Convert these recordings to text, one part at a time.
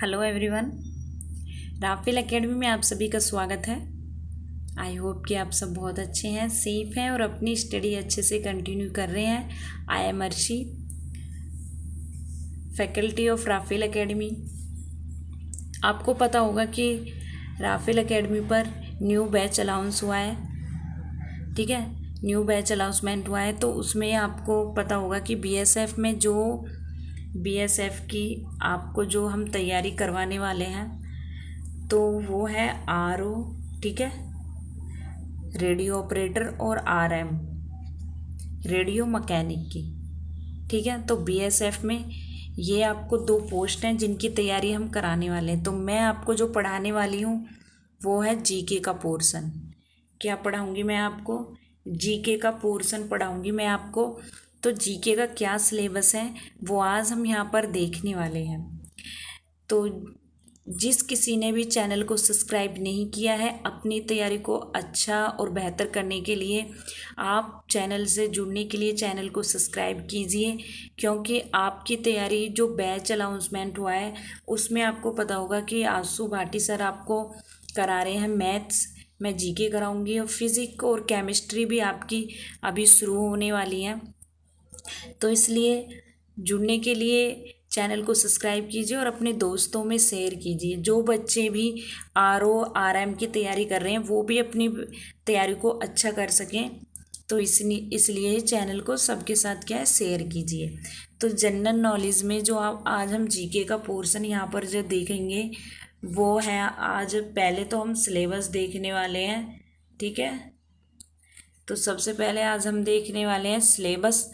Hello everyone. Rafale academy में आप सभी का स्वागत है। आई होप कि आप सब बहुत अच्छे हैं, सेफ हैं और अपनी स्टडी अच्छे से कंटिन्यू कर रहे हैं। I am Arshi, faculty of Rafale academy. आपको पता होगा कि राफेल एकेडमी पर न्यू बैच अनाउंस हुआ है, ठीक है। न्यू बैच अनाउंसमेंट हुआ है, तो उसमें आपको पता होगा कि बीएसएफ में जो बीएसएफ की आपको जो हम तैयारी करवाने वाले हैं तो वो है आरओ, ठीक है, रेडियो ऑपरेटर और आरएम, रेडियो मैकेनिक की, ठीक है। तो बीएसएफ में ये आपको दो पोस्ट हैं जिनकी तैयारी हम कराने वाले हैं। तो मैं आपको जो पढ़ाने वाली हूँ वो है जीके का पोर्शन। क्या पढ़ाऊँगी मैं आपको? जीके का पोर्शन पढ़ाऊँगी मैं आपको। तो जीके का क्या सिलेबस है वो आज हम यहाँ पर देखने वाले हैं। तो जिस किसी ने भी चैनल को सब्सक्राइब नहीं किया है, अपनी तैयारी को अच्छा और बेहतर करने के लिए आप चैनल से जुड़ने के लिए चैनल को सब्सक्राइब कीजिए, क्योंकि आपकी तैयारी जो बैच अनाउंसमेंट हुआ है उसमें आपको पता होगा कि आंसू भाटी सर आपको करा रहे हैं मैथ्स, मैं जीके कराऊंगी और फिज़िक्स और केमिस्ट्री भी आपकी अभी शुरू होने वाली है। तो इसलिए जुड़ने के लिए चैनल को सब्सक्राइब कीजिए और अपने दोस्तों में शेयर कीजिए। जो बच्चे भी आरओ आरएम की तैयारी कर रहे हैं वो भी अपनी तैयारी को अच्छा कर सकें, तो इसलिए चैनल को सबके साथ क्या है शेयर कीजिए। तो जनरल नॉलेज में जो आप आज हम जीके का पोर्शन यहाँ पर जो देखेंगे वो है, आज पहले तो हम सिलेबस देखने वाले हैं, ठीक है। तो सबसे पहले आज हम देखने वाले हैं सिलेबस।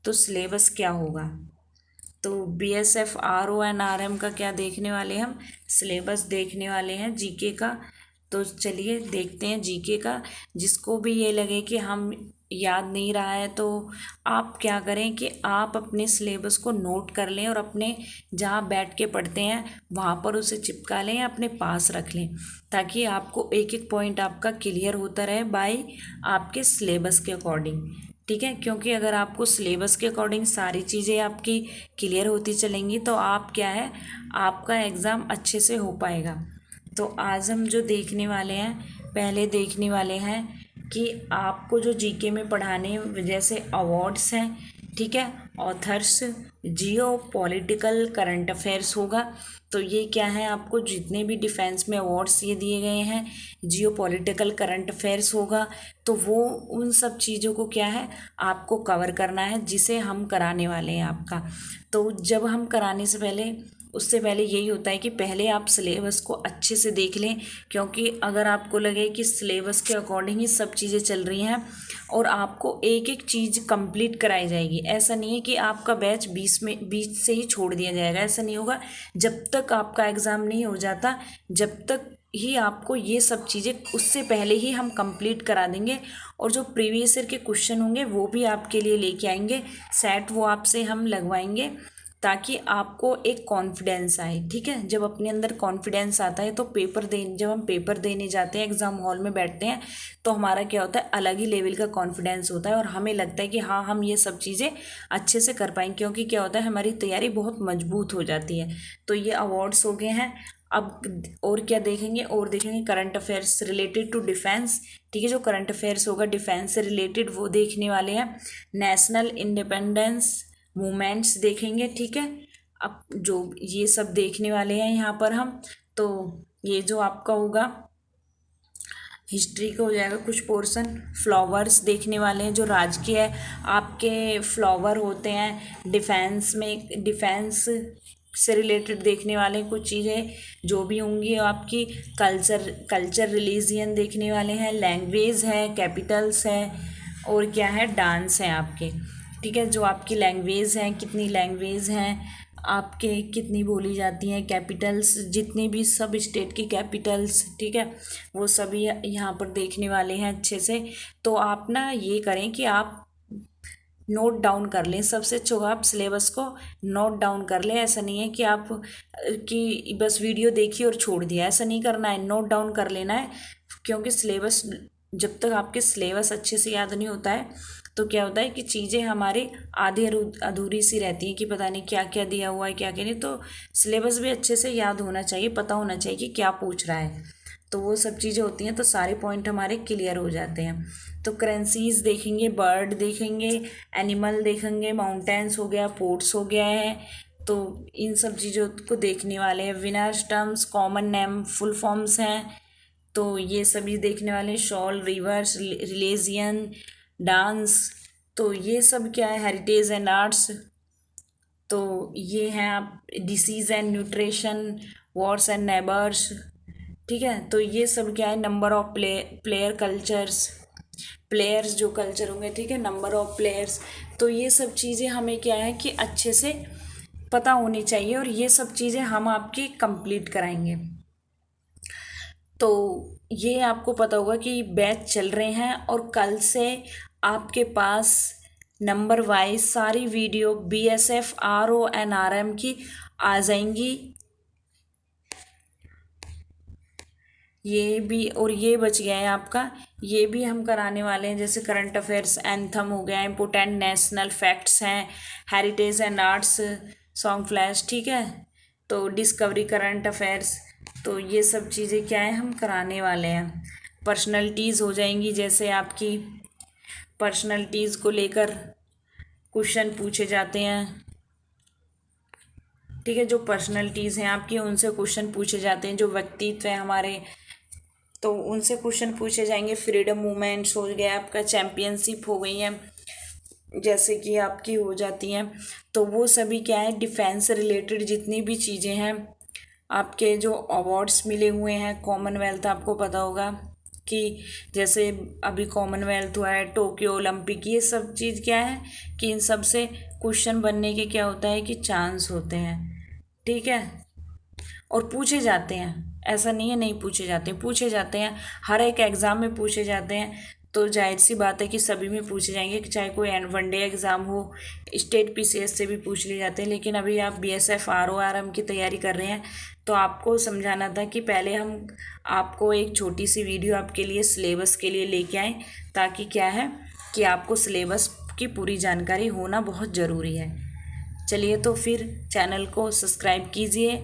तो सिलेबस क्या होगा? तो बीएसएफ आरओ एंड आरएम का क्या देखने वाले हैं हम? सिलेबस देखने वाले हैं जीके का। तो चलिए देखते हैं जीके का। जिसको भी ये लगे कि हम याद नहीं रहा है तो आप क्या करें कि आप अपने सिलेबस को नोट कर लें और अपने जहाँ बैठ के पढ़ते हैं वहाँ पर उसे चिपका लें या अपने पास रख लें, ताकि आपको एक एक पॉइंट आपका क्लियर होता रहे बाय आपके सिलेबस के अकॉर्डिंग, ठीक है। क्योंकि अगर आपको सिलेबस के अकॉर्डिंग सारी चीज़ें आपकी क्लियर होती चलेंगी तो आप क्या है, आपका एग्ज़ाम अच्छे से हो पाएगा। तो आज हम जो देखने वाले हैं, पहले देखने वाले हैं कि आपको जो जीके में पढ़ाने जैसे अवार्ड्स हैं, ठीक है, ऑथर्स, जियो पॉलिटिकल करंट अफेयर्स होगा। तो ये क्या है, आपको जितने भी डिफेंस में अवार्ड्स ये दिए गए हैं, जियो पॉलिटिकल करंट अफेयर्स होगा। तो वो उन सब चीज़ों को क्या है आपको कवर करना है, जिसे हम कराने वाले हैं आपका। तो जब हम कराने से पहले उससे पहले यही होता है कि पहले आप सिलेबस को अच्छे से देख लें, क्योंकि अगर आपको लगे कि सिलेबस के अकॉर्डिंग ही सब चीज़ें चल रही हैं और आपको एक एक चीज़ कंप्लीट कराई जाएगी, ऐसा नहीं है कि आपका बैच बीच से ही छोड़ दिया जाएगा, ऐसा नहीं होगा। जब तक आपका एग्ज़ाम नहीं हो जाता जब तक ही आपको ये सब चीज़ें उससे पहले ही हम कंप्लीट करा देंगे। और जो प्रीवियस ईयर के क्वेश्चन होंगे वो भी आपके लिए लेके आएंगे, सेट वो आपसे हम लगवाएंगे, ताकि आपको एक कॉन्फिडेंस आए, ठीक है। जब अपने अंदर कॉन्फिडेंस आता है तो जब हम पेपर देने जाते हैं, एग्ज़ाम हॉल में बैठते हैं, तो हमारा क्या होता है, अलग ही लेवल का कॉन्फिडेंस होता है और हमें लगता है कि हाँ हम ये सब चीज़ें अच्छे से कर पाएंगे, क्योंकि क्या होता है हमारी तैयारी बहुत मजबूत हो जाती है। तो ये अवार्ड्स हो गए हैं। अब और क्या देखेंगे, और देखेंगे current affairs related to defence, ठीक है। जो करंट अफेयर्स होगा डिफेंस से रिलेटेड वो देखने वाले हैं। नेशनल इंडिपेंडेंस मूवमेंट्स देखेंगे, ठीक है। अब जो ये सब देखने वाले हैं यहाँ पर हम, तो ये जो आपका होगा हिस्ट्री का हो जाएगा कुछ पोर्शन। फ्लावर्स देखने वाले हैं, जो राजकीय आपके फ्लावर होते हैं डिफेंस में, डिफेंस से रिलेटेड देखने वाले हैं कुछ चीज़ें जो भी होंगी आपकी। कल्चर रिलीजियन देखने वाले हैं, लैंग्वेज है, कैपिटल्स है और क्या है, डांस है आपके, ठीक है। जो आपकी लैंग्वेज हैं, कितनी लैंग्वेज हैं आपके, कितनी बोली जाती हैं, कैपिटल्स जितनी भी सब स्टेट की कैपिटल्स, ठीक है, वो सभी यहाँ पर देखने वाले हैं अच्छे से। तो आप ना ये करें कि आप नोट डाउन कर लें, सबसे अच्छा होगा आप सिलेबस को नोट डाउन कर लें। ऐसा नहीं है कि आप कि बस वीडियो देखी और छोड़ दिया, ऐसा नहीं करना है, नोट डाउन कर लेना है। क्योंकि सिलेबस जब तक आपके सिलेबस अच्छे से याद नहीं होता है तो क्या होता है कि चीज़ें हमारी आधी अधूरी सी रहती हैं कि पता नहीं क्या क्या दिया हुआ है, क्या क्या नहीं। तो सिलेबस भी अच्छे से याद होना चाहिए, पता होना चाहिए कि क्या पूछ रहा है। तो वो सब चीज़ें होती हैं, तो सारे पॉइंट हमारे क्लियर हो जाते हैं। तो करेंसीज देखेंगे, बर्ड देखेंगे, एनिमल देखेंगे, माउंटेन्स हो गया, पोर्ट्स हो गया है। तो इन सब चीज़ों को देखने वाले हैं। Winners, terms, common name, full forms हैं, तो ये सभी देखने वाले हैं। शॉल, रिवर्स, रिलीजियन, डांस, तो ये सब क्या है, हेरिटेज एंड आर्ट्स। तो ये हैं आप disease and nutrition, Wars and neighbours, ठीक है। तो ये सब क्या है, number of player cultures, players जो कल्चर होंगे, ठीक है, नंबर ऑफ प्लेयर्स। तो ये सब चीज़ें हमें क्या है कि अच्छे से पता होनी चाहिए, और ये सब चीज़ें हम आपकी कंप्लीट कराएंगे। तो ये आपको पता होगा कि बैच चल रहे हैं, और कल से आपके पास नंबर वाइज सारी video BSF RO and RM की आ जाएंगी। ये भी, और ये बच गया है आपका, ये भी हम कराने वाले हैं। जैसे करंट अफेयर्स, एंथम हो गया, इम्पोर्टेंट नेशनल फैक्ट्स हैं, heritage and arts, song flash, ठीक है। तो डिस्कवरी करंट अफेयर्स, तो ये सब चीज़ें क्या है, हम कराने वाले हैं। पर्सनैलिटीज़ हो जाएंगी, जैसे आपकी पर्सनैलिटीज़ को लेकर क्वेश्चन पूछे जाते हैं, ठीक है। जो पर्सनैलिटीज़ हैं आपकी, उनसे क्वेश्चन पूछे जाते हैं। जो व्यक्तित्व है हमारे, तो उनसे क्वेश्चन पूछे जाएंगे। फ्रीडम मूवमेंट्स हो गया आपका, चैम्पियनशिप हो गई है जैसे कि आपकी हो जाती हैं। तो वो सभी क्या है, डिफेंस रिलेटेड जितनी भी चीज़ें हैं, आपके जो अवार्ड्स मिले हुए हैं, कॉमनवेल्थ आपको पता होगा कि जैसे अभी कॉमनवेल्थ हुआ है, टोक्यो ओलंपिक, ये सब चीज़ क्या है कि इन सब से क्वेश्चन बनने के क्या होता है कि चांस होते हैं, ठीक है। और पूछे जाते हैं, ऐसा नहीं है नहीं पूछे जाते, पूछे जाते हैं, हर एक एग्ज़ाम में पूछे जाते हैं। तो जाहिर सी बात है कि सभी में पूछे जाएंगे, कि चाहे कोई वनडे एग्ज़ाम हो, स्टेट PCS से भी पूछ लिए जाते हैं। लेकिन अभी आप BSF RO RM की तैयारी कर रहे हैं, तो आपको समझाना था कि पहले हम आपको एक छोटी सी वीडियो आपके लिए सिलेबस के लिए लेके आएँ, ताकि क्या है कि आपको सिलेबस की पूरी जानकारी होना बहुत ज़रूरी है। चलिए, तो फिर चैनल को सब्सक्राइब कीजिए,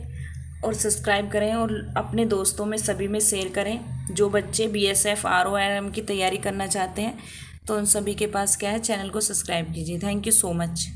और सब्सक्राइब करें, और अपने दोस्तों में सभी में शेयर करें। जो बच्चे BSF RO RM की तैयारी करना चाहते हैं, तो उन सभी के पास क्या है, चैनल को सब्सक्राइब कीजिए। Thank you so much.